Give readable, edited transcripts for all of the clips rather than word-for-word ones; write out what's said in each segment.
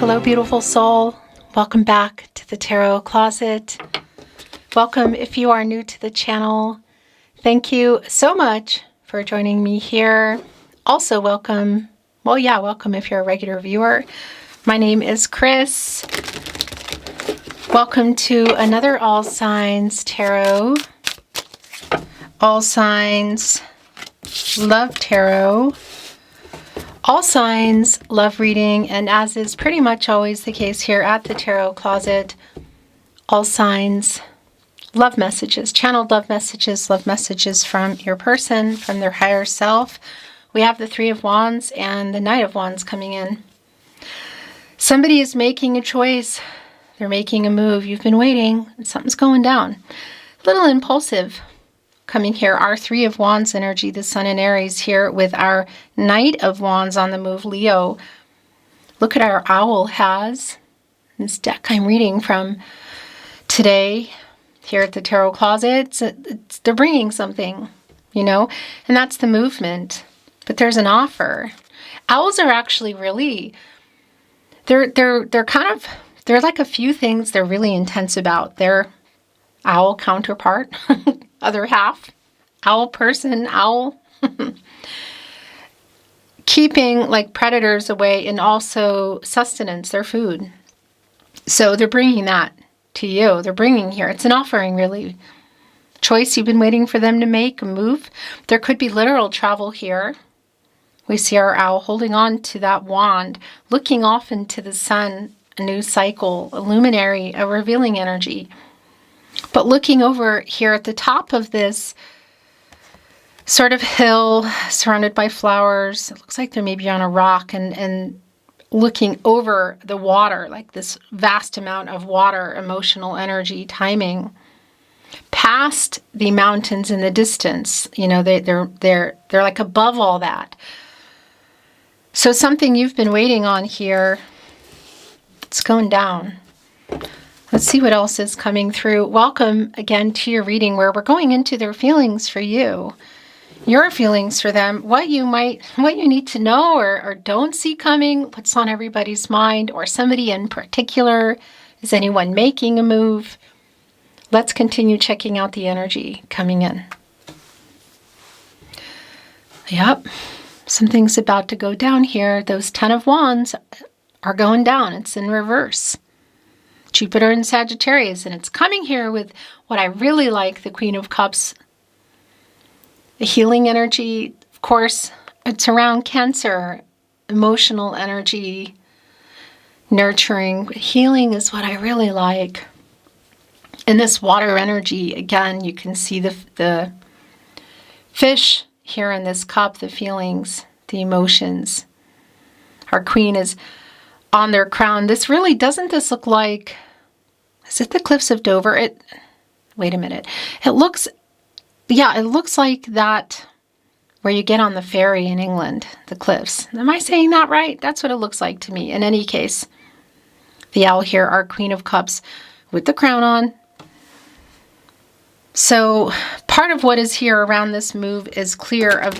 Hello, beautiful soul. Welcome back to the Tarot Closet. Welcome if you are new to the channel. Thank you so much for joining me here. Also welcome, welcome if you're a regular viewer. My name is Chris. Welcome to another All Signs Tarot. All Signs Love Tarot. All signs love reading, and as is pretty much always the case here at the Tarot Closet, all signs love messages, channeled love messages from your person, from their higher self. We have the Three of Wands and the Knight of Wands coming in. Somebody is making a choice. They're making a move. You've been waiting, and something's going down. A little impulsive. Coming here, our Three of Wands energy, the Sun in Aries here with our Knight of Wands on the move, Leo. Look at our owl has. This deck I'm reading from today here at the Tarot Closet. They're bringing something, you know, and that's the movement. But there's an offer. Owls are actually really, they're like a few things they're really intense about. Their owl counterpart. Other half, owl person, owl, keeping like predators away, and also sustenance, their food. So they're bringing that to you. They're bringing here. It's an offering, really. Choice you've been waiting for them to make, a move. There could be literal travel here. We see our owl holding on to that wand, looking off into the sun, a new cycle, a luminary, a revealing energy. But looking over here at the top of this sort of hill surrounded by flowers, it looks like they're maybe on a rock, and looking over the water, like this vast amount of water, emotional energy, timing, past the mountains in the distance. You know, they're like above all that. So something you've been waiting on here, it's going down. Let's see what else is coming through. Welcome again to your reading where we're going into their feelings for you, your feelings for them, what you need to know or don't see coming, what's on everybody's mind, or somebody in particular. Is anyone making a move? Let's continue checking out the energy coming in. Yep, something's about to go down here. Those 10 of Wands are going down. It's in reverse. Jupiter and Sagittarius, and it's coming here with what I really like, the Queen of Cups, the healing energy. Of course, it's around Cancer, emotional energy, nurturing. Healing is what I really like. And this water energy, again, you can see the fish here in this cup, the feelings, the emotions. Our Queen is on their crown. This really, doesn't this look like, is it the Cliffs of Dover? Wait a minute. It looks like that where you get on the ferry in England, the cliffs. Am I saying that right? That's what it looks like to me. In any case, the owl here, our Queen of Cups with the crown on. So part of what is here around this move is clear of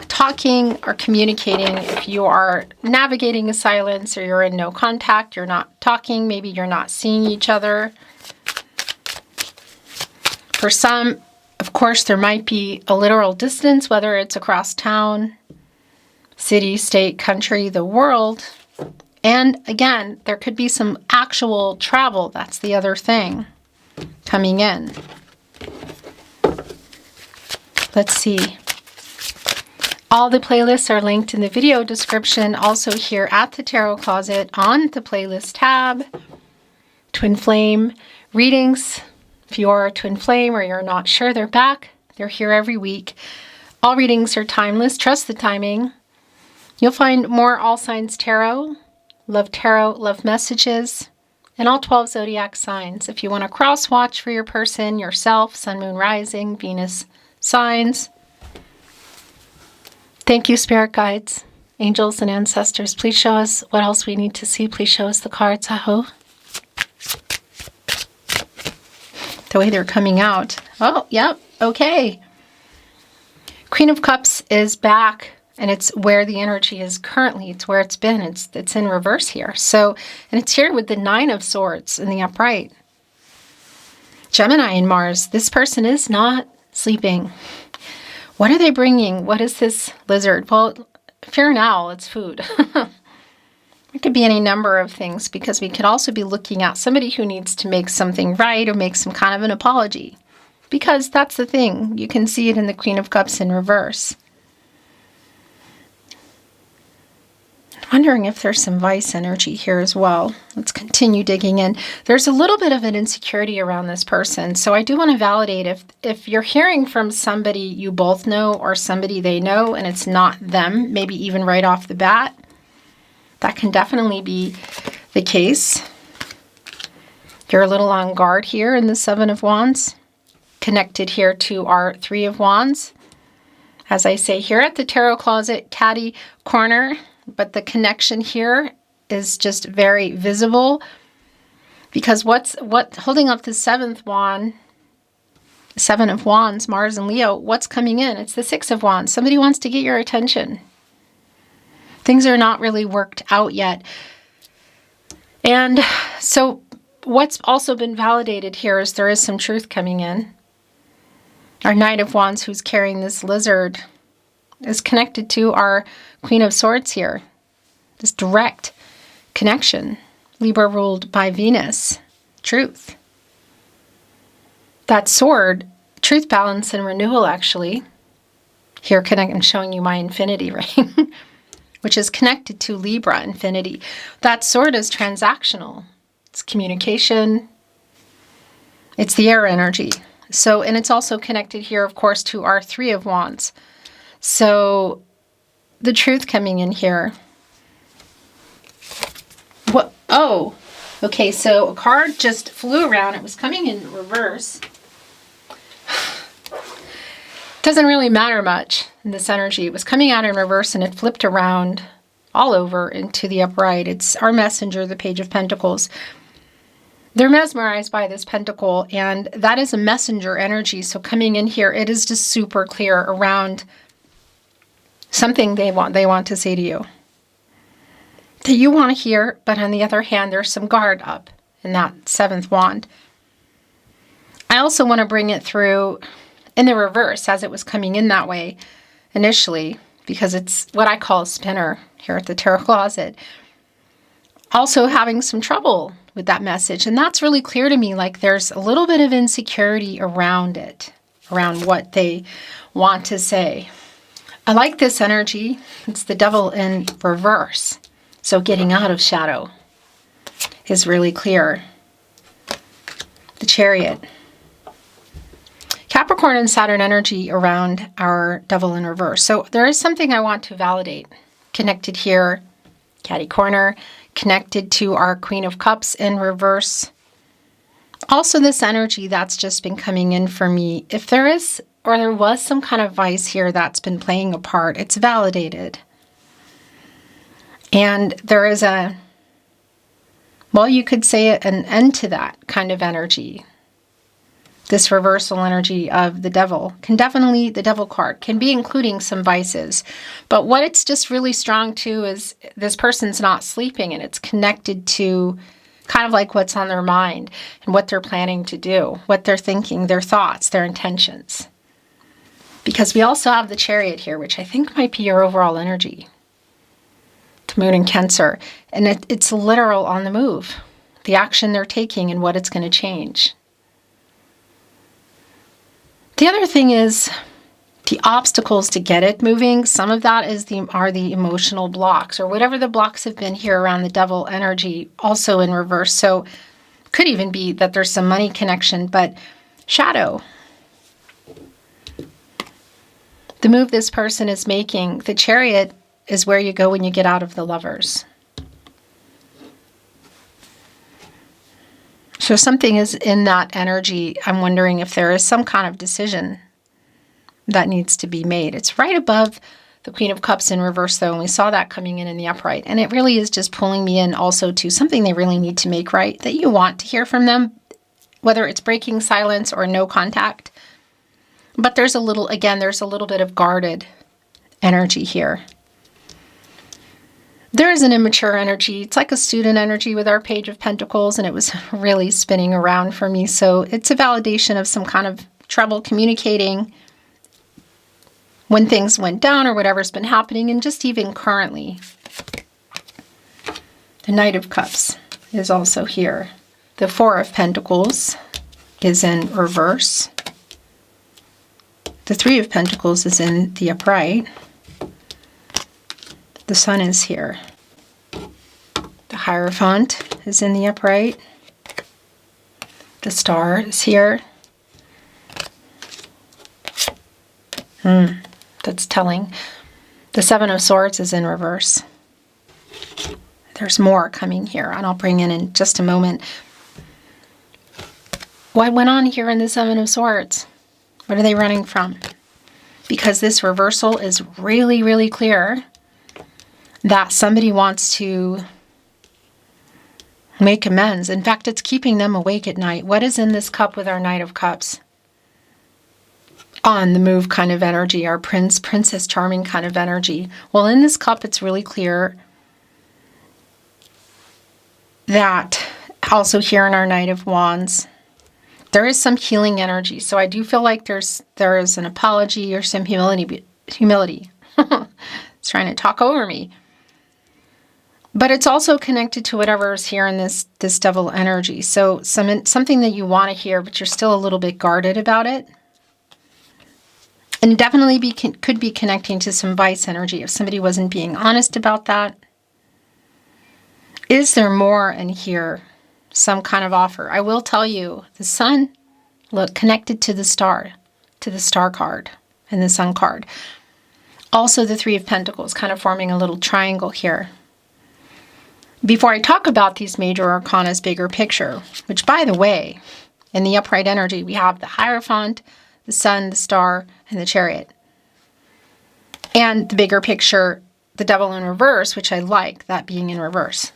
talking or communicating. If you are navigating a silence or you're in no contact, you're not talking, maybe you're not seeing each other. For some, of course, there might be a literal distance, whether it's across town, city, state, country, the world. And again, there could be some actual travel. That's the other thing coming in. Let's see. All the playlists are linked in the video description, also here at the Tarot Closet on the playlist tab. Twin Flame readings. If you're a Twin Flame or you're not sure, they're back. They're here every week. All readings are timeless. Trust the timing. You'll find more All Signs Tarot, love messages, and all 12 zodiac signs. If you want to cross-watch for your person, yourself, Sun, Moon, Rising, Venus signs. Thank you, spirit guides, angels, and ancestors. Please show us what else we need to see. Please show us the cards, Aho. The way they're coming out. Oh, yep, okay. Queen of Cups is back And it's where the energy is currently. It's where it's been. It's in reverse here. So, and it's here with the Nine of Swords in the upright. Gemini and Mars, this person is not sleeping. What are they bringing? What is this lizard? Well, if you're an owl, it's food. It could be any number of things, because we could also be looking at somebody who needs to make something right or make some kind of an apology. Because that's the thing. You can see it in the Queen of Cups in reverse. I'm wondering if there's some vice energy here as well. Let's continue digging in. There's a little bit of an insecurity around this person. So I do want to validate if you're hearing from somebody you both know or somebody they know and it's not them, maybe even right off the bat, that can definitely be the case. You're a little on guard here in the Seven of Wands, connected here to our Three of Wands. As I say here at the Tarot Closet, Caddy Corner, but the connection here is just very visible, because what holding up the seventh wand, Seven of Wands, Mars and Leo, what's coming in? It's the Six of Wands. Somebody wants to get your attention. Things are not really worked out yet. And so what's also been validated here is there is some truth coming in. Our Knight of Wands, who's carrying this lizard, is connected to our Queen of Swords here. This direct connection. Libra ruled by Venus. Truth. That sword, truth, balance, and renewal, actually. Here, I'm showing you my infinity ring, which is connected to Libra infinity. That sword is transactional. It's communication. It's the air energy. So, and it's also connected here, of course, to our Three of Wands. So, the truth coming in here. What? Oh, okay. So a card just flew around. It was coming in reverse. Doesn't really matter much in this energy. It was coming out in reverse and it flipped around all over into the upright. It's our messenger, the Page of Pentacles. They're mesmerized by this pentacle, and that is a messenger energy. So coming in here, it is just super clear around something they want to say to you that you want to hear, but on the other hand, there's some guard up in that seventh wand. I also want to bring it through in the reverse as it was coming in that way initially, because it's what I call a spinner here at the Tarot Closet. Also having some trouble with that message, and that's really clear to me, like there's a little bit of insecurity around it, around what they want to say. I like this energy. It's the Devil in reverse. So getting out of shadow is really clear. The Chariot. Capricorn and Saturn energy around our Devil in reverse. So there is something I want to validate. Connected here, Caddy Corner, connected to our Queen of Cups in reverse. Also this energy that's just been coming in for me. If there is, or there was some kind of vice here that's been playing a part, it's validated. And there is well, you could say an end to that kind of energy. This reversal energy of the Devil can definitely, the Devil card can be including some vices. But what it's just really strong to is this person's not sleeping, and it's connected to kind of like what's on their mind and what they're planning to do, what they're thinking, their thoughts, their intentions. Because we also have the Chariot here, which I think might be your overall energy. The Moon in Cancer. And it's literal on the move. The action they're taking and what it's going to change. The other thing is the obstacles to get it moving. Some of that are the emotional blocks, or whatever the blocks have been here around the Devil energy, also in reverse. So could even be that there's some money connection, but shadow. The move this person is making, the Chariot, is where you go when you get out of the Lovers. So something is in that energy. I'm wondering if there is some kind of decision that needs to be made. It's right above the Queen of Cups in reverse, though, and we saw that coming in the upright. And it really is just pulling me in also to something they really need to make right, that you want to hear from them, whether it's breaking silence or no contact. But there's a little, again, there's a little bit of guarded energy here. There is an immature energy. It's like a student energy with our Page of Pentacles, and it was really spinning around for me. So it's a validation of some kind of trouble communicating when things went down or whatever's been happening, and just even currently. The Knight of Cups is also here. The Four of Pentacles is in reverse. The Three of Pentacles is in the upright. The Sun is here. The Hierophant is in the upright. The Star is here. That's telling. The Seven of Swords is in reverse. There's more coming here, and I'll bring in just a moment. What went on here in the Seven of Swords? What are they running from? Because this reversal is really, really clear that somebody wants to make amends. In fact, it's keeping them awake at night. What is in this cup with our Knight of Cups? On the move kind of energy, our Princess Charming kind of energy. Well, in this cup, it's really clear that also here in our Knight of Wands, there is some healing energy. So I do feel like there is an apology or some humility. It's trying to talk over me. But it's also connected to whatever is here in this Devil energy. So something that you want to hear, but you're still a little bit guarded about it. And it definitely could be connecting to some Vice energy if somebody wasn't being honest about that. Is there more in here? Some kind of offer. I will tell you, the Sun, look, connected to the Star card and the Sun card. Also the Three of Pentacles, kind of forming a little triangle here. Before I talk about these major arcana's bigger picture, which by the way, in the upright energy, we have the Hierophant, the Sun, the Star, and the Chariot. And the bigger picture, the Devil in reverse, which I like, that being in reverse.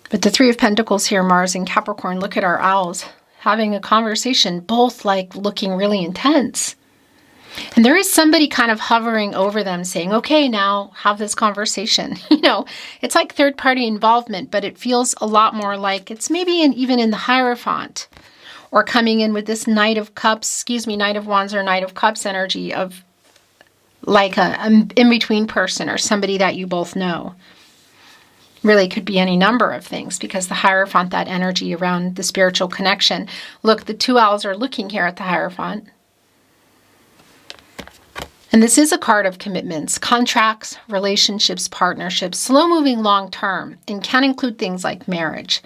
But the Three of Pentacles here, Mars and Capricorn, look at our owls having a conversation, both like looking really intense. And there is somebody kind of hovering over them saying, okay, now have this conversation. You know, it's like third-party involvement, but it feels a lot more like it's maybe even in the Hierophant, or coming in with this Knight of Wands or Knight of Cups energy of like an in-between person or somebody that you both know. Really could be any number of things because the Hierophant, that energy around the spiritual connection. Look, the two owls are looking here at the Hierophant. And this is a card of commitments, contracts, relationships, partnerships, slow-moving long-term, and can include things like marriage.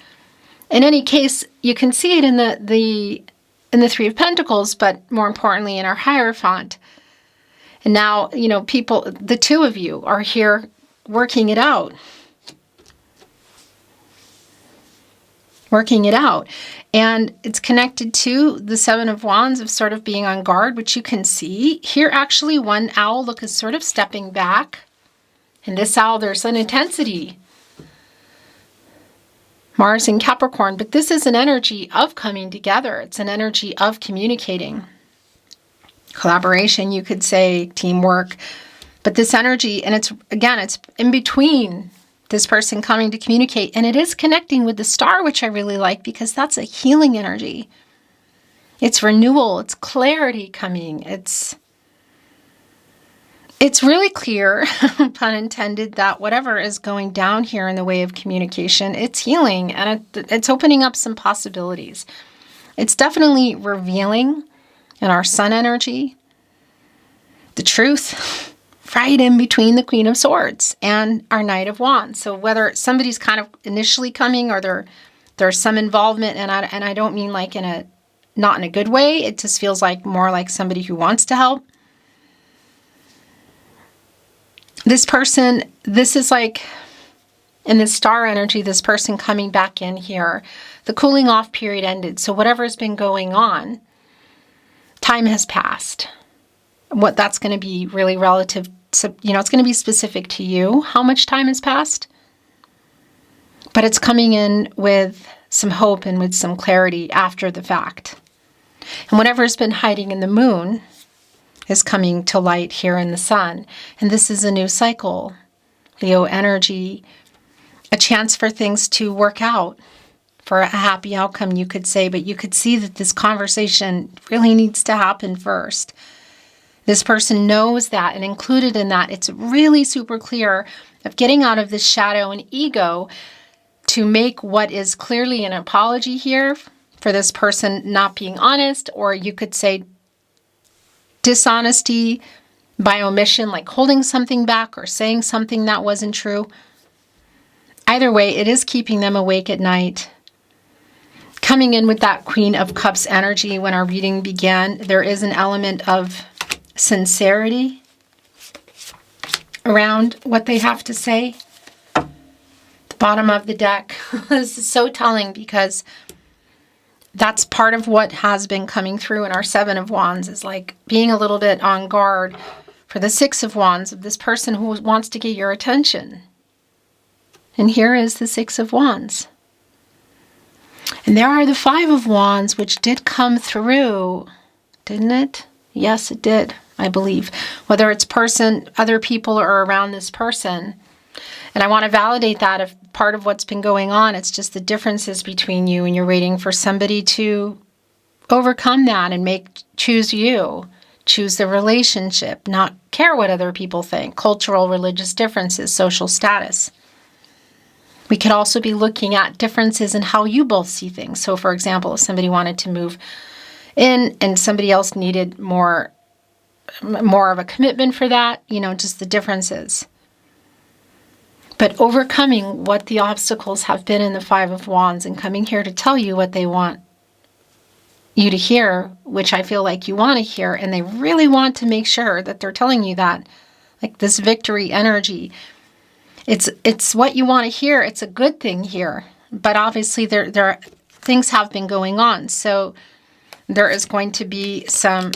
In any case, you can see it in the Three of Pentacles, but more importantly in our Hierophant. And now, you know, the two of you are here working it out. And it's connected to the Seven of Wands of sort of being on guard, which you can see. Here, actually, one owl, look, is sort of stepping back. And this owl, there's an intensity. Mars and Capricorn, but this is an energy of coming together. It's an energy of communicating. Collaboration, you could say, teamwork. But this energy, and it's in between this person coming to communicate, and it is connecting with the Star, which I really like because that's a healing energy. It's renewal, it's clarity coming. It's really clear, pun intended, that whatever is going down here in the way of communication, it's healing and it's opening up some possibilities. It's definitely revealing in our Sun energy the truth. Right in between the Queen of Swords and our Knight of Wands. So whether somebody's kind of initially coming or there's some involvement, and I don't mean like not in a good way, it just feels like more like somebody who wants to help. This person, this is like in the Star energy, this person coming back in here, the cooling off period ended. So whatever's been going on, time has passed. What that's going to be really relative. So, you know, it's going to be specific to you, how much time has passed. But it's coming in with some hope and with some clarity after the fact. And whatever's been hiding in the Moon, is coming to light here in the sun. And this is a new cycle. Leo energy, a chance for things to work out, for a happy outcome, you could say, but you could see that this conversation really needs to happen first. This person knows that, and included in that, it's really super clear of getting out of this shadow and ego to make what is clearly an apology here for this person not being honest, or you could say dishonesty by omission, like holding something back or saying something that wasn't true. Either way, it is keeping them awake at night. Coming in with that Queen of Cups energy when our reading began, there is an element of sincerity around what they have to say. The bottom of the deck. This is so telling because that's part of what has been coming through in our Seven of Wands, is like being a little bit on guard for the Six of Wands of this person who wants to get your attention. And here is the Six of Wands. And there are the Five of Wands, which did come through, didn't it? Yes, it did, I believe. Whether it's person, other people, or around this person. And I want to validate that if part of what's been going on, it's just the differences between you, and you're waiting for somebody to overcome that and choose you, choose the relationship, not care what other people think, cultural, religious differences, social status. We could also be looking at differences in how you both see things. So for example, if somebody wanted to move in and somebody else needed more of a commitment for that, just the differences. But overcoming what the obstacles have been in the Five of Wands and coming here to tell you what they want you to hear, which I feel like you want to hear, and they really want to make sure that they're telling you that. Like this victory energy. It's what you want to hear. It's a good thing here. But obviously there things have been going on. So there is going to be some,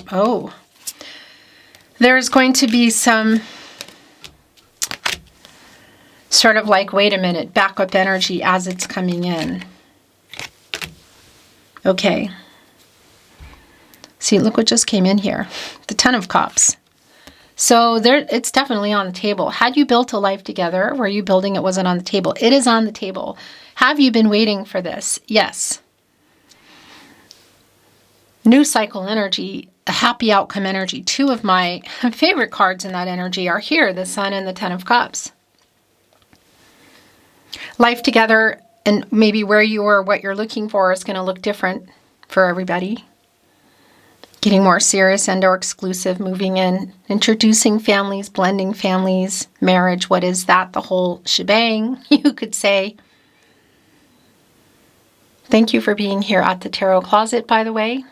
sort of like, wait a minute, backup energy as it's coming in. Okay. See, look what just came in here. The Ten of Cups. So it's definitely on the table. Had you built a life together? Were you building it wasn't on the table? It is on the table. Have you been waiting for this? Yes. New cycle energy, a happy outcome energy. Two of my favorite cards in that energy are here, the Sun and the Ten of Cups. Life together, and maybe where you are, what you're looking for is going to look different for everybody. Getting more serious and or exclusive, moving in, introducing families, blending families, marriage, what is that? The whole shebang, you could say. Thank you for being here at the Tarot Closet, by the way.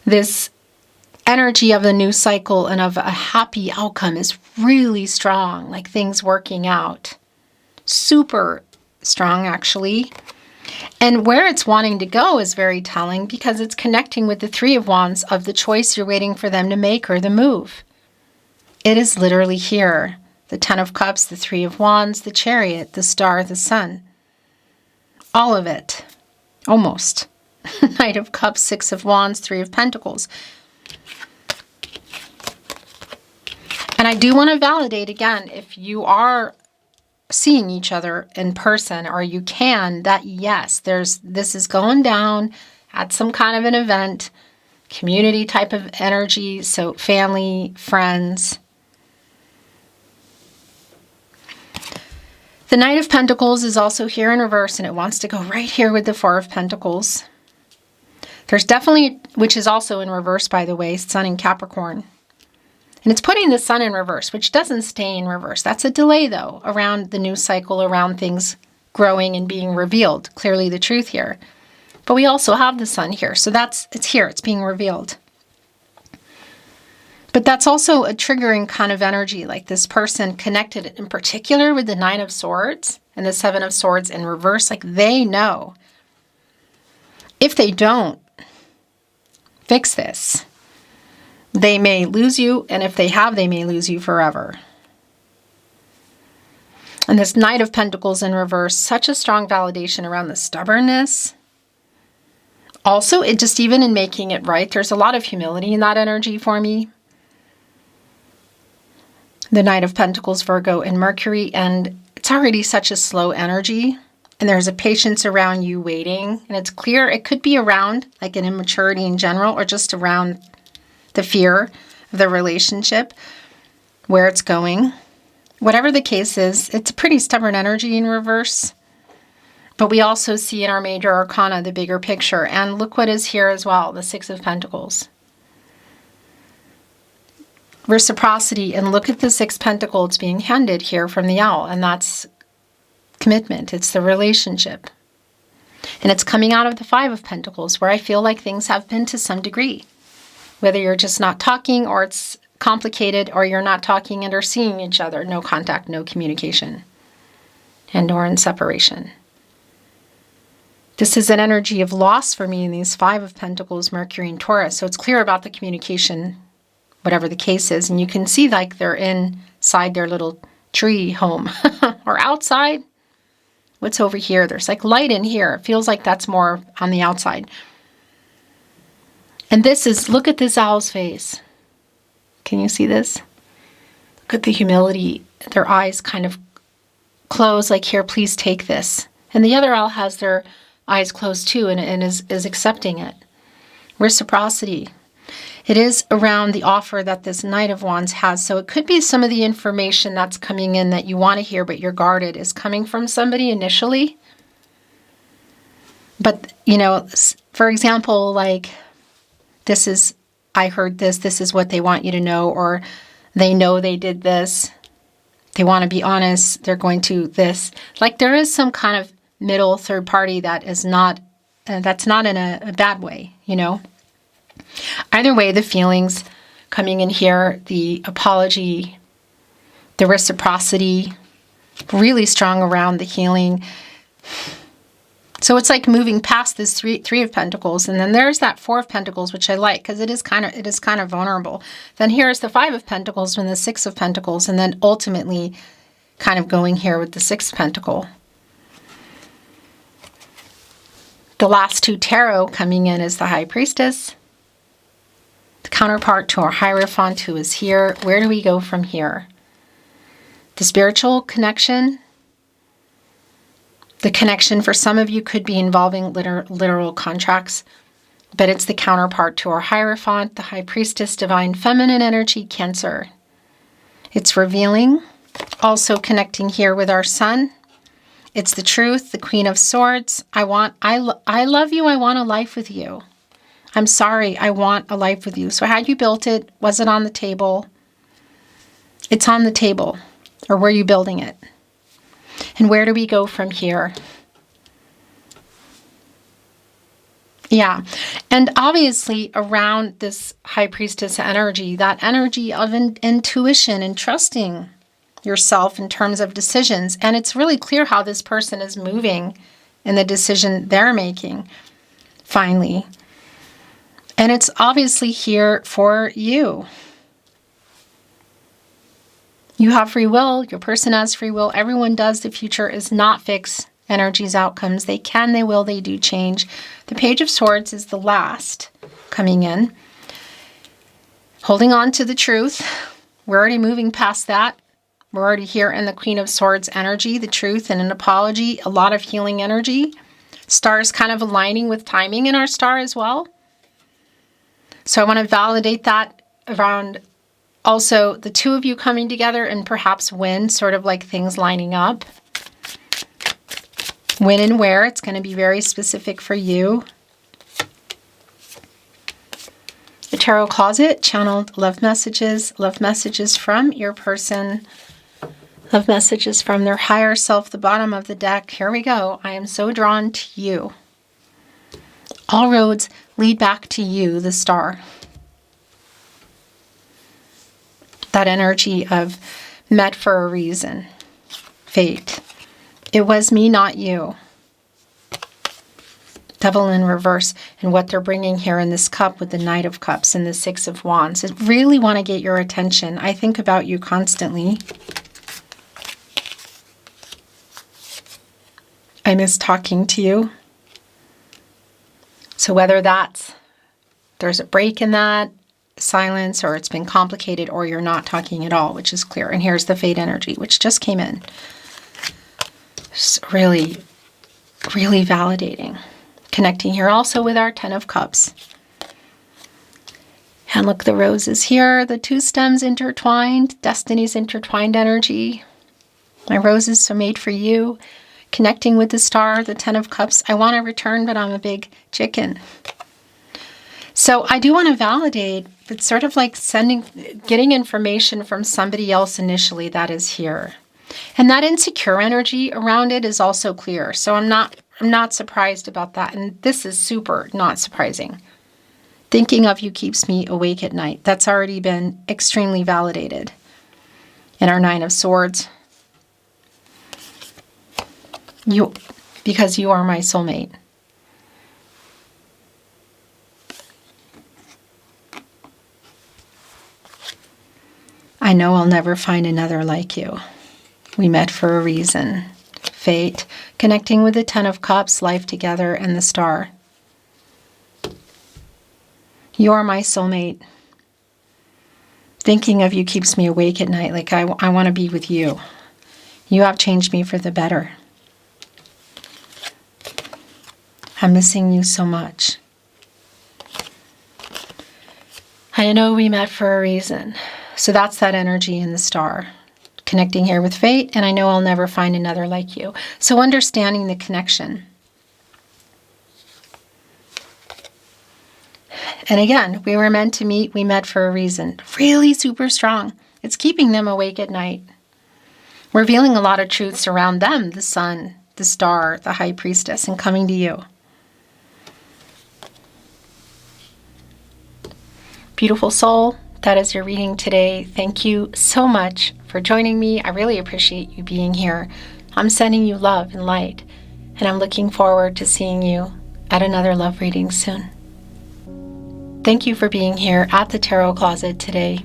This energy of the new cycle and of a happy outcome is really strong, like things working out. Super strong, actually. And where it's wanting to go is very telling because it's connecting with the Three of Wands of the choice you're waiting for them to make or the move. It is literally here. The Ten of Cups, the Three of Wands, the Chariot, the Star, the Sun. All of it. Almost. Knight of Cups, Six of Wands, Three of Pentacles. And I do want to validate again, if you are seeing each other in person, or you can, that yes, this is going down at some kind of an event, community type of energy, so family, friends. The Knight of Pentacles is also here in reverse, and it wants to go right here with the Four of Pentacles. There's definitely, which is also in reverse, by the way, Sun in Capricorn. And it's putting the Sun in reverse, which doesn't stay in reverse. That's a delay, though, around the new cycle, around things growing and being revealed. Clearly the truth here. But we also have the Sun here. So it's here. It's being revealed. But that's also a triggering kind of energy, like this person connected in particular with the Nine of Swords and the Seven of Swords in reverse. Like they know. If they don't fix this, they may lose you, and if they have, they may lose you forever. And this Knight of Pentacles in reverse, such a strong validation around the stubbornness, Also, it just even in making it right, there's a lot of humility in that energy for me. The Knight of Pentacles, Virgo, and Mercury, and it's already such a slow energy, and there's a patience around you waiting, and it's clear it could be around like an immaturity in general, or just around the fear of the relationship, where it's going. Whatever the case is, it's a pretty stubborn energy in reverse. But we also see in our major arcana the bigger picture. And look what is here as well, the Six of Pentacles. Reciprocity, and look at the Six Pentacles being handed here from the owl. And that's commitment. It's the relationship. And it's coming out of the Five of Pentacles, where I feel like things have been to some degree. Whether you're just not talking, or it's complicated, or you're not talking and are seeing each other. No contact, no communication. And or in separation. This is an energy of loss for me in these Five of Pentacles, Mercury and Taurus. So it's clear about the communication, whatever the case is. And you can see like they're inside their little tree home or outside. What's over here? There's like light in here. It feels like that's more on the outside. And this is, look at this owl's face. Can you see this? Look at the humility. Their eyes kind of close like, here, please take this. And the other owl has their eyes closed too, and is accepting it. Reciprocity. It is around the offer that this Knight of Wands has. So it could be some of the information that's coming in that you want to hear, but you're guarded, is coming from somebody initially. But, you know, for example, like, this is, I heard this, this is what they want you to know, or they know they did this. They want to be honest, they're going to this. Like, there is some kind of middle third party that is not, that's not in a bad way, you know. Either way, the feelings coming in here, the apology, the reciprocity, really strong around the healing. So it's like moving past this three of Pentacles, and then there's that Four of Pentacles, which I like because it is kind of vulnerable. Then here's the Five of Pentacles and the Six of Pentacles, and then ultimately kind of going here with the Sixth Pentacle. The last two tarot coming in is the High Priestess, the counterpart to our Hierophant, who is here. Where do we go from here? The spiritual connection. The connection for some of you could be involving literal contracts, but it's the counterpart to our Hierophant, the High Priestess, Divine Feminine Energy, Cancer. It's revealing, also connecting here with our Sun. It's the Truth, the Queen of Swords. I love you, I want a life with you. I'm sorry, I want a life with you. So had you built it? Was it on the table? It's on the table. Or were you building it? And where do we go from here? Yeah. And obviously around this High Priestess energy, that energy of intuition and trusting yourself in terms of decisions. And it's really clear how this person is moving in the decision they're making, finally. And it's obviously here for you. You have free will. Your person has free will. Everyone does. The future is not fixed. Energies, outcomes. They can, they will, they do change. The Page of Swords is the last coming in. Holding on to the truth. We're already moving past that. We're already here in the Queen of Swords energy, the truth and an apology, a lot of healing energy. Stars kind of aligning with timing in our star as well. So I want to validate that around also the two of you coming together and perhaps when, sort of like things lining up. When and where, it's going to be very specific for you. The Tarot Closet, channeled love messages from your person. Love messages from their higher self, the bottom of the deck. Here we go. I am so drawn to you. All roads lead back to you, the star. That energy of met for a reason. Fate. It was me, not you. Devil in reverse. And what they're bringing here in this cup with the Knight of Cups and the Six of Wands. I really want to get your attention. I think about you constantly. I miss talking to you. So whether there's a break in that silence, or it's been complicated, or you're not talking at all, which is clear. And here's the fate energy, which just came in. It's really, really validating. Connecting here also with our 10 of Cups. And look, the roses here, the two stems intertwined, destiny's intertwined energy. My roses are made for you. Connecting with the star, the 10 of Cups. I want to return, but I'm a big chicken. So I do want to validate. It's sort of like getting information from somebody else initially that is here. And that insecure energy around it is also clear. So I'm not surprised about that. And this is super not surprising. Thinking of you keeps me awake at night. That's already been extremely validated in our 9 of Swords. Because you are my soulmate. I know I'll never find another like you. We met for a reason. Fate, connecting with the 10 of Cups, life together, and the star. You are my soulmate. Thinking of you keeps me awake at night. Like I want to be with you. You have changed me for the better. I'm missing you so much. I know we met for a reason. So that's that energy in the star. Connecting here with fate, and I know I'll never find another like you. So understanding the connection. And again, we were meant to meet, we met for a reason. Really super strong. It's keeping them awake at night. Revealing a lot of truths around them, the sun, the star, the high priestess, and coming to you. Beautiful soul, that is your reading today. Thank you so much for joining me. I really appreciate you being here. I'm sending you love and light, and I'm looking forward to seeing you at another love reading soon. Thank you for being here at the Tarot Closet today.